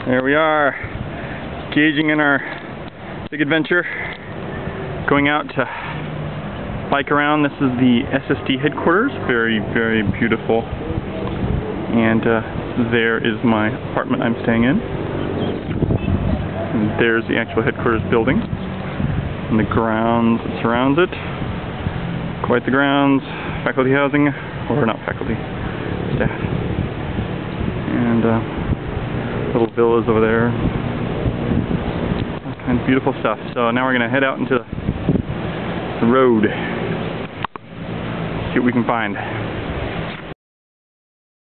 There we are, engaging in our big adventure, going out to bike around. This is the SSD headquarters, very, very beautiful. And there is my apartment I'm staying in. And there's the actual headquarters building. And the grounds that surrounds it. Quite the grounds, faculty housing, or not faculty, staff. And little villas over there. All kinds of beautiful stuff. So now we're going to head out into the road. See what we can find.